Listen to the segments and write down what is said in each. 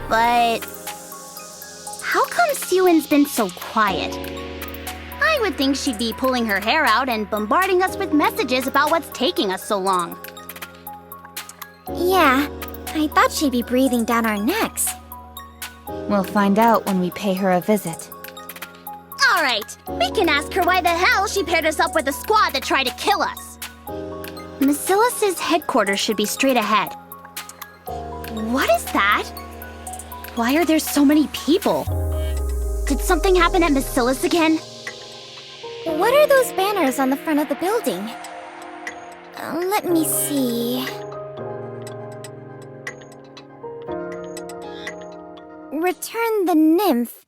but how come Syuen's been so quiet? I would think she'd be pulling her hair out and bombarding us with messages about what's taking us so long. Yeah, I thought she'd be breathing down our necks. We'll find out when we pay her a visit. Alright, we can ask her why the hell she paired us up with a squad that tried to kill us. Macilis' headquarters should be straight ahead. What is that? Why are there so many people? Did something happen at Macilis again? What are those banners on the front of the building? Let me see. Return the nymph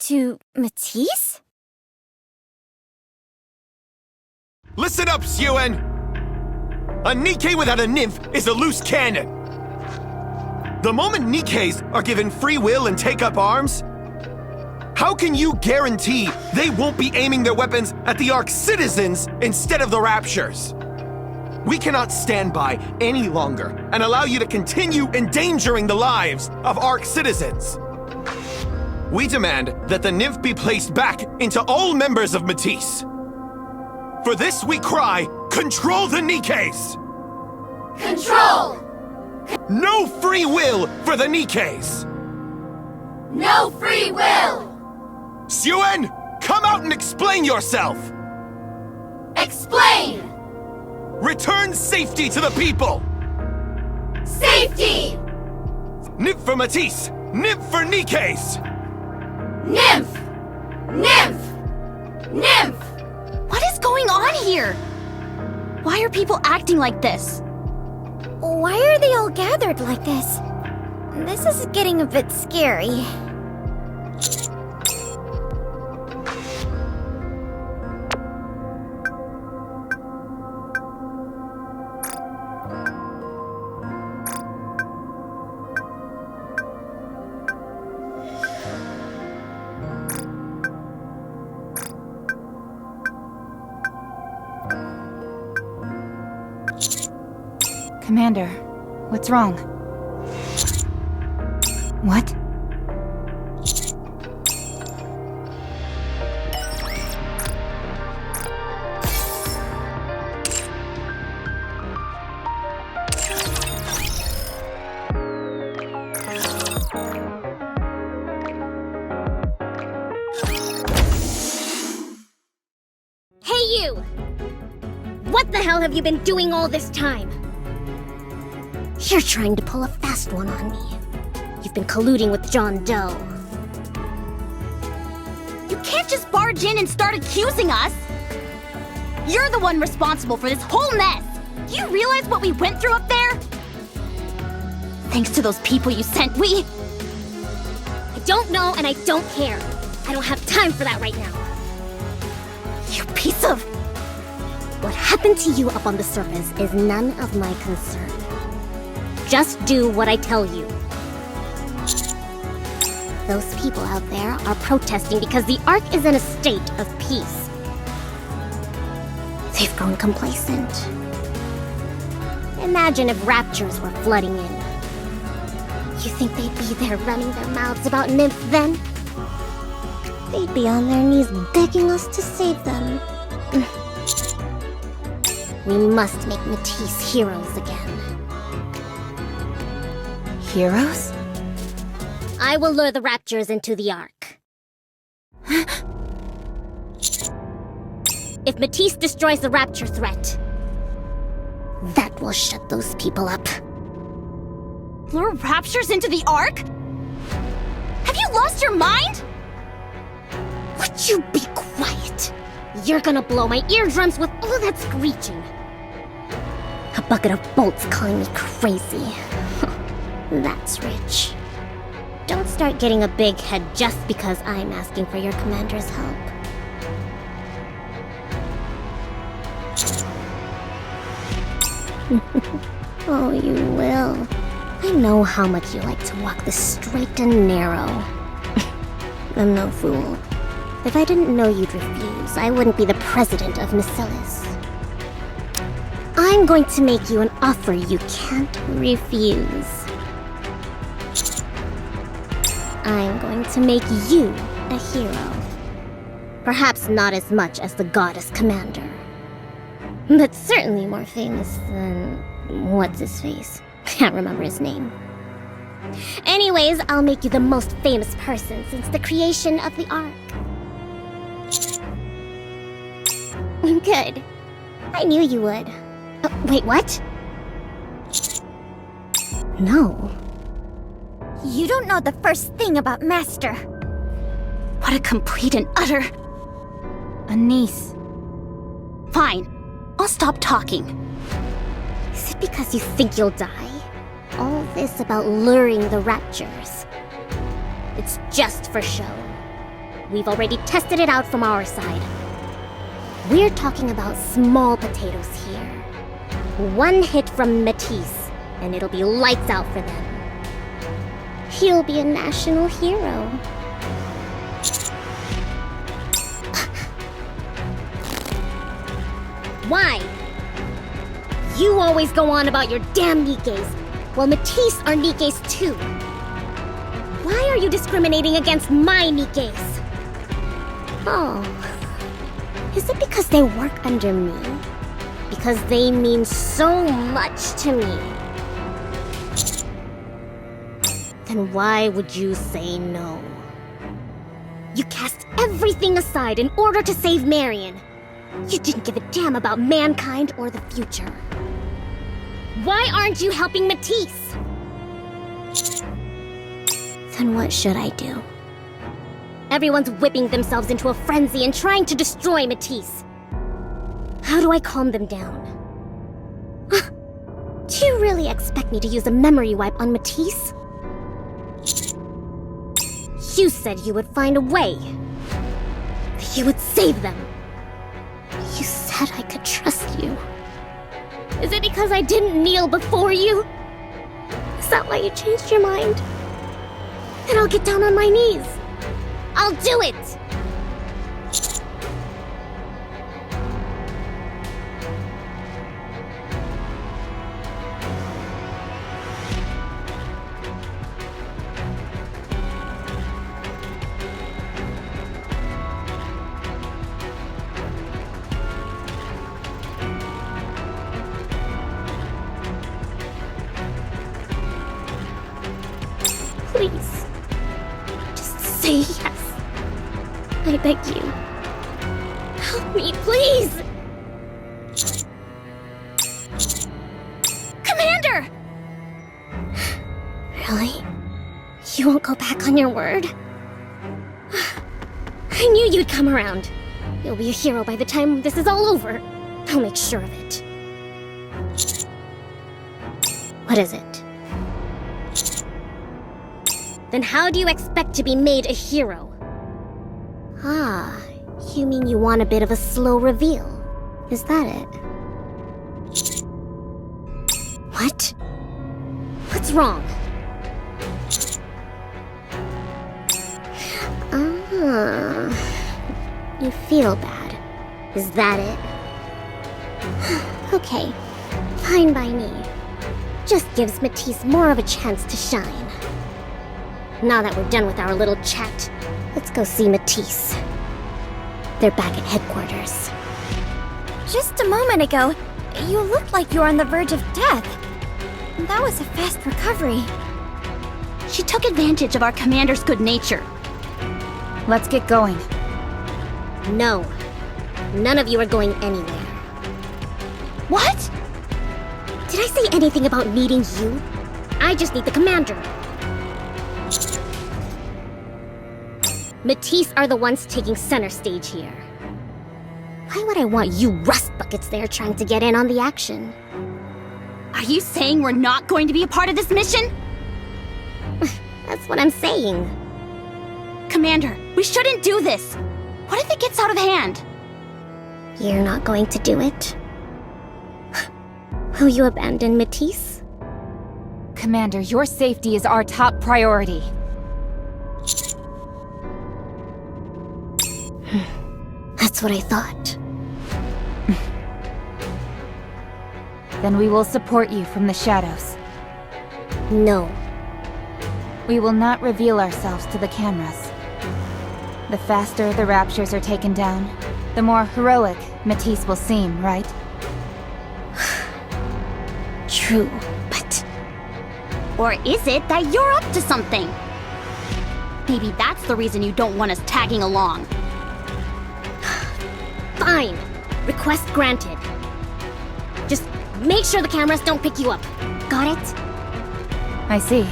to Matisse? Listen up, syuen! A Nikke without a nymph is a loose cannon. The moment Nikkes are given free will and take up arms, how can you guarantee they won't be aiming their weapons at the Ark's citizens instead of the Raptures? We cannot stand by any longer and allow you to continue endangering the lives of Ark citizens. We demand that the nymph be placed back into all members of Matisse. For this we cry, control the Nikkes! Control! No free will for the Nikkes! No free will! Syuen, come out and explain yourself! Explain! Return safety to the people! Safety! Nymph for Matisse! Nymph for Nikkes! Nymph! Nymph! Nymph! What is going on here? Why are people acting like this? Why are they all gathered like this? This is getting a bit scary. Commander, what's wrong? What? Hey you! What the hell have you been doing all this time? You're trying to pull a fast one on me. You've been colluding with John Doe. You can't just barge in and start accusing us! You're the one responsible for this whole mess! Do you realize what we went through up there? Thanks to those people you sent, I don't know and I don't care. I don't have time for that right now. You piece of... What happened to you up on the surface is none of my concern. Just do what I tell you. Those people out there are protesting because the Ark is in a state of peace. They've grown complacent. Imagine if raptures were flooding in. You think they'd be there running their mouths about Nymph then? They'd be on their knees begging us to save them. We must make Matisse heroes again. Heroes? I will lure the Raptures into the Ark. If Matisse destroys the Rapture threat, that will shut those people up. Lure Raptures into the Ark? Have you lost your mind? Would you be quiet? You're gonna blow my eardrums with all that screeching. A bucket of bolts calling me crazy. That's rich. Don't start getting a big head just because I'm asking for your commander's help. Oh, you will. I know how much you like to walk the straight and narrow. I'm no fool. If I didn't know you'd refuse, I wouldn't be the president of Macilis. I'm going to make you an offer you can't refuse. I'm going to make you a hero. Perhaps not as much as the goddess commander, but certainly more famous than... what's-his-face? Can't remember his name. Anyways, I'll make you the most famous person since the creation of the Ark. Good. I knew you would. Wait, what? No. You don't know the first thing about Master. What a complete and utter... A niece. Fine. I'll stop talking. Is it because you think you'll die? All this about luring the raptures. It's just for show. We've already tested it out from our side. We're talking about small potatoes here. One hit from Matisse, and it'll be lights out for them. He'll be a national hero. Why? You always go on about your damn Nikkes. Well, Matisse are Nikkes too. Why are you discriminating against my Nikkes? Oh. Is it because they work under me? Because they mean so much to me? Then why would you say no? You cast everything aside in order to save Marion. You didn't give a damn about mankind or the future. Why aren't you helping Matisse? Then what should I do? Everyone's whipping themselves into a frenzy and trying to destroy Matisse. How do I calm them down? Do you really expect me to use a memory wipe on Matisse? You said you would find a way. That you would save them. You said I could trust you. Is it because I didn't kneel before you? Is that why you changed your mind? Then I'll get down on my knees. I'll do it! Please. Just say yes. I beg you. Help me, please! Commander! Really? You won't go back on your word? I knew you'd come around. You'll be a hero by the time this is all over. I'll make sure of it. What is it? Then how do you expect to be made a hero? Ah, you mean you want a bit of a slow reveal? Is that it? What? What's wrong? Ah, you feel bad. Is that it? Okay, fine by me. Just gives Matisse more of a chance to shine. Now that we're done with our little chat, let's go see Matisse. They're back at headquarters. Just a moment ago, you looked like you were on the verge of death. That was a fast recovery. She took advantage of our commander's good nature. Let's get going. No. None of you are going anywhere. What? Did I say anything about needing you? I just need the commander. Matisse are the ones taking center stage here. Why would I want you rust buckets there trying to get in on the action? Are you saying we're not going to be a part of this mission? That's what I'm saying. Commander, we shouldn't do this. What if it gets out of hand? You're not going to do it? Will you abandon Matisse? Commander, your safety is our top priority. That's what I thought. Then we will support you from the shadows. No. We will not reveal ourselves to the cameras. The faster the raptures are taken down, the more heroic Matisse will seem, right? True, but... Or is it that you're up to something? Maybe that's the reason you don't want us tagging along. Fine. Request granted. Just make sure the cameras don't pick you up. Got it? I see.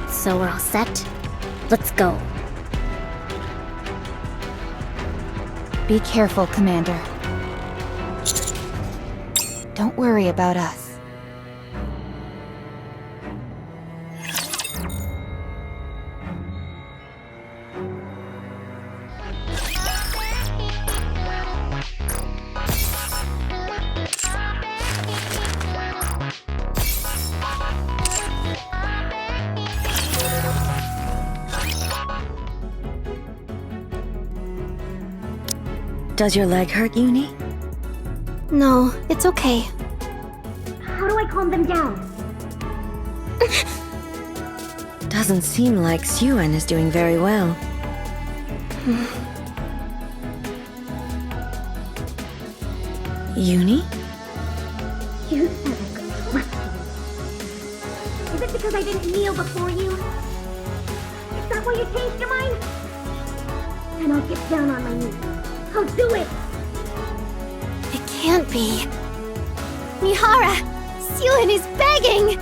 So we're all set? Let's go. Be careful, Commander. Don't worry about us. Does your leg hurt, Yuni? No, it's okay. How do I calm them down? Doesn't seem like Syuen is doing very well. Yuni? You said I could trust you. Is it because I didn't kneel before you? Is that why you changed your mind? Then I'll get down on my knees. I'll do it! It can't be. Mihara! Syuen is begging!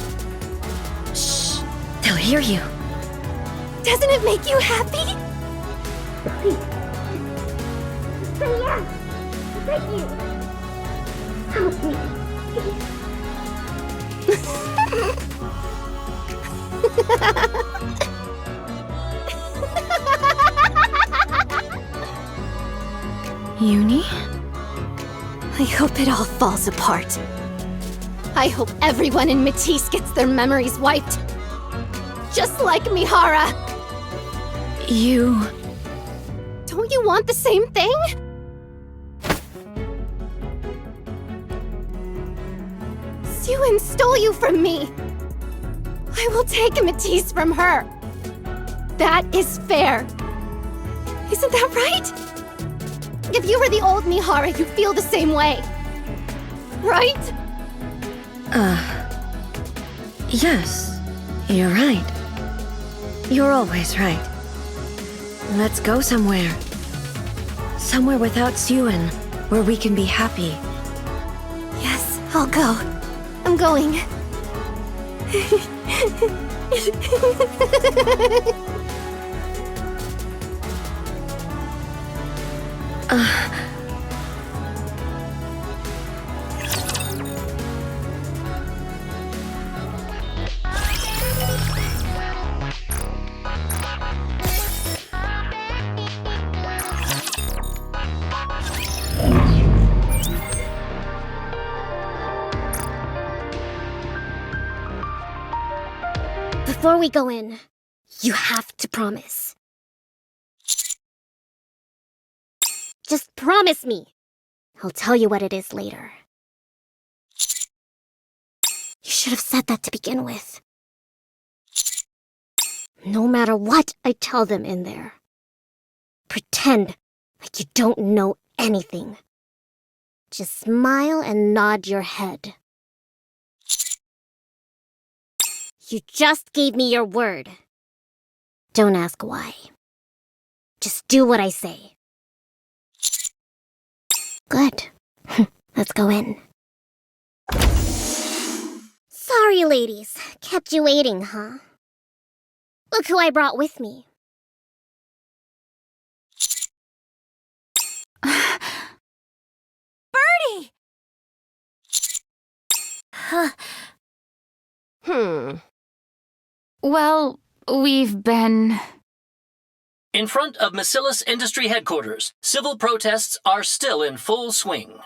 Shh! They'll hear you. Doesn't it make you happy? Please. Say yes! Thank you! Help me, Yuni? I hope it all falls apart. I hope everyone in Matisse gets their memories wiped. Just like Mihara. You... Don't you want the same thing? Syuen stole you from me. I will take Matisse from her. That is fair. Isn't that right? If you were the old Mihara, you'd feel the same way. Right? Yes. You're right. You're always right. Let's go somewhere. Somewhere without Syuen, where we can be happy. Yes, I'll go. I'm going. Before we go in, you have to promise. Just promise me. I'll tell you what it is later. You should have said that to begin with. No matter what I tell them in there, pretend like you don't know anything. Just smile and nod your head. You just gave me your word. Don't ask why. Just do what I say. Good. Let's go in. Sorry, ladies. Kept you waiting, huh? Look who I brought with me. Birdie! Well, we've been... In front of Macillus Industry Headquarters, civil protests are still in full swing.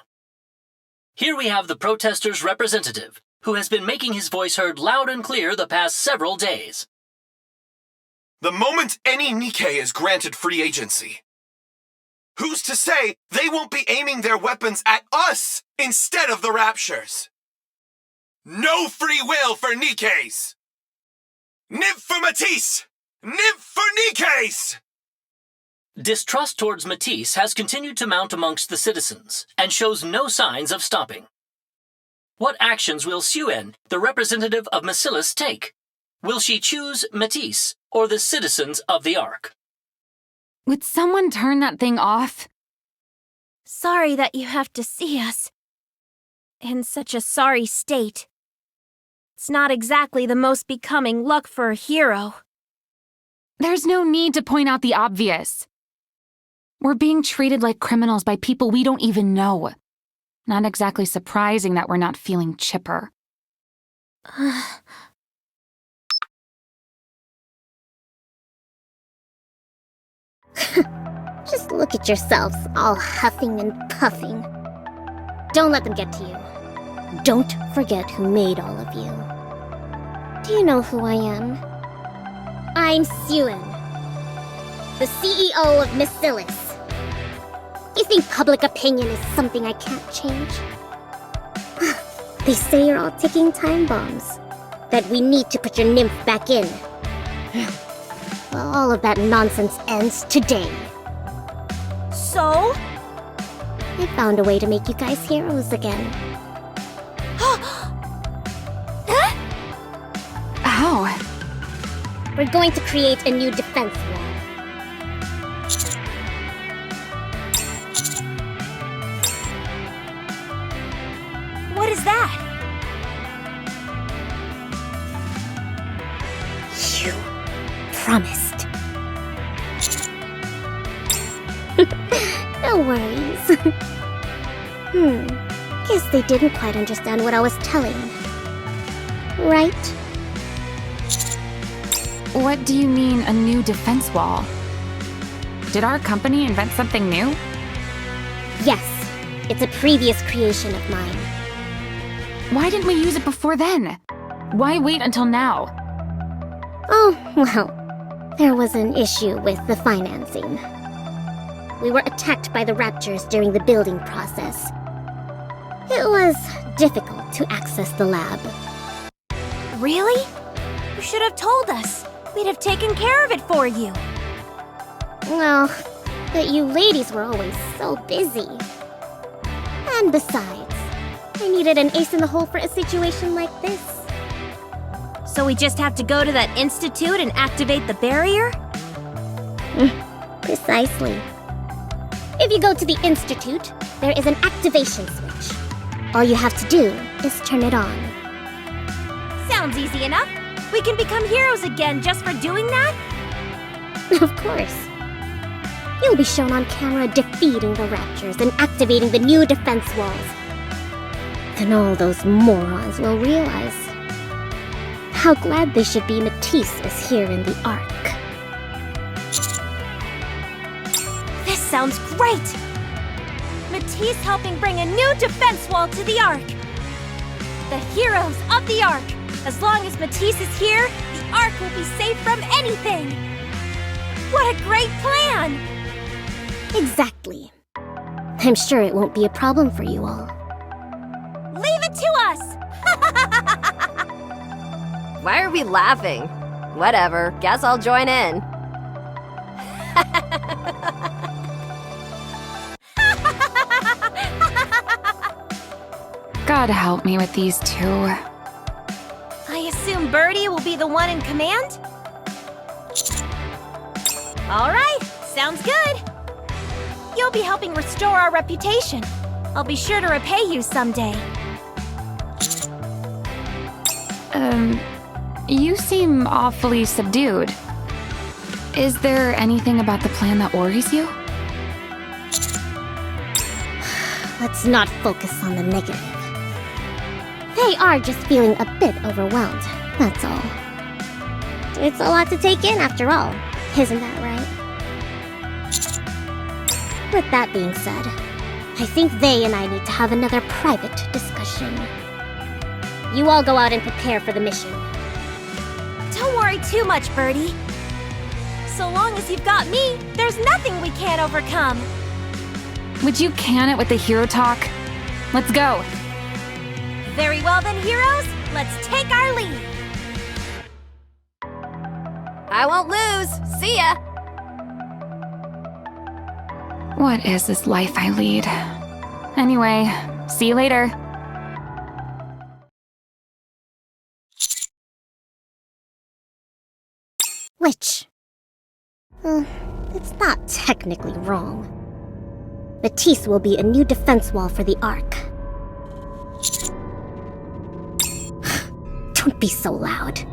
Here we have the protesters' representative, who has been making his voice heard loud and clear the past several days. The moment any Nikke is granted free agency, who's to say they won't be aiming their weapons at us instead of the Raptures? No free will for Nikkes! Nymph for Matisse! Nymph for Nikke's! Distrust towards Matisse has continued to mount amongst the citizens and shows no signs of stopping. What actions will Syuen, the representative of Masilis, take? Will she choose Matisse or the citizens of the Ark? Would someone turn that thing off? Sorry that you have to see us in such a sorry state. It's not exactly the most becoming look for a hero. There's no need to point out the obvious. We're being treated like criminals by people we don't even know. Not exactly surprising that we're not feeling chipper. Just look at yourselves, all huffing and puffing. Don't let them get to you. Don't forget who made all of you. Do you know who I am? I'm Syuen, the CEO of Masilis. You think public opinion is something I can't change? They say you're all ticking time bombs. That we need to put your nymph back in. Well, all of that nonsense ends today. So? I found a way to make you guys heroes again. How? We're going to create a new defense wall. What is that? You promised. No worries. Guess they didn't quite understand what I was telling. Right? What do you mean, a new defense wall? Did our company invent something new? Yes, it's a previous creation of mine. Why didn't we use it before then? Why wait until now? Oh, well, there was an issue with the financing. We were attacked by the Raptors during the building process. It was difficult to access the lab. Really? You should have told us. We'd have taken care of it for you. Well, but you ladies were always so busy. And besides, I needed an ace in the hole for a situation like this. So we just have to go to that institute and activate the barrier? Precisely. If you go to the institute, there is an activation switch. All you have to do is turn it on. Sounds easy enough. We can become heroes again just for doing that? Of course. You'll be shown on camera defeating the Raptors and activating the new defense walls. Then all those morons will realize how glad they should be Matisse is here in the Ark. This sounds great! Matisse helping bring a new defense wall to the Ark. The heroes of the Ark. As long as Matisse is here, the Ark will be safe from anything. What a great plan! Exactly. I'm sure it won't be a problem for you all. Leave it to us! Why are we laughing? Whatever, guess I'll join in. God help me with these two. I assume Birdie will be the one in command? All right, sounds good. You'll be helping restore our reputation. I'll be sure to repay you someday. You seem awfully subdued. Is there anything about the plan that worries you? Let's not focus on the negative. They are just feeling a bit overwhelmed, that's all. It's a lot to take in after all, isn't that right? With that being said, I think they and I need to have another private discussion. You all go out and prepare for the mission. Don't worry too much, Birdie. So long as you've got me, there's nothing we can't overcome. Would you can it with the hero talk? Let's go. Very well then, heroes. Let's take our leave. I won't lose. See ya. What is this life I lead? Anyway, see you later. Which? It's not technically wrong. Matisse will be a new defense wall for the Ark. Don't be so loud.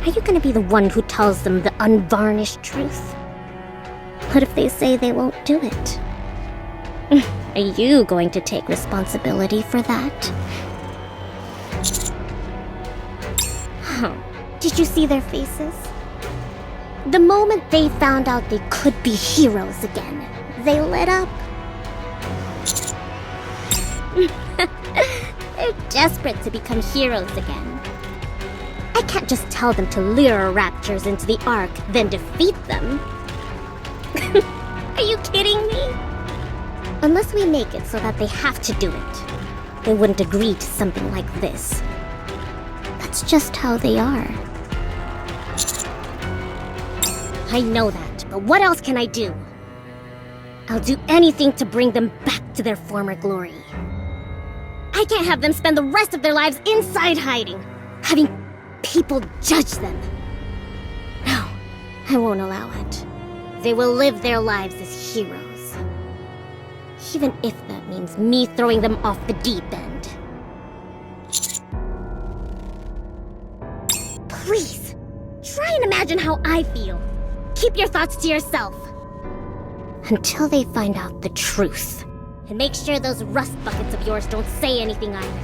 Are you gonna be the one who tells them the unvarnished truth? What if they say they won't do it? Are you going to take responsibility for that? Did you see their faces? The moment they found out they could be heroes again, they lit up. They're desperate to become heroes again. I can't just tell them to lure raptures into the Ark, then defeat them. Are you kidding me? Unless we make it so that they have to do it, they wouldn't agree to something like this. That's just how they are. I know that, but what else can I do? I'll do anything to bring them back to their former glory. I can't have them spend the rest of their lives inside hiding, having people judge them. No, I won't allow it. They will live their lives as heroes. Even if that means me throwing them off the deep end. Please, try and imagine how I feel. Keep your thoughts to yourself. Until they find out the truth. And make sure those rust buckets of yours don't say anything either.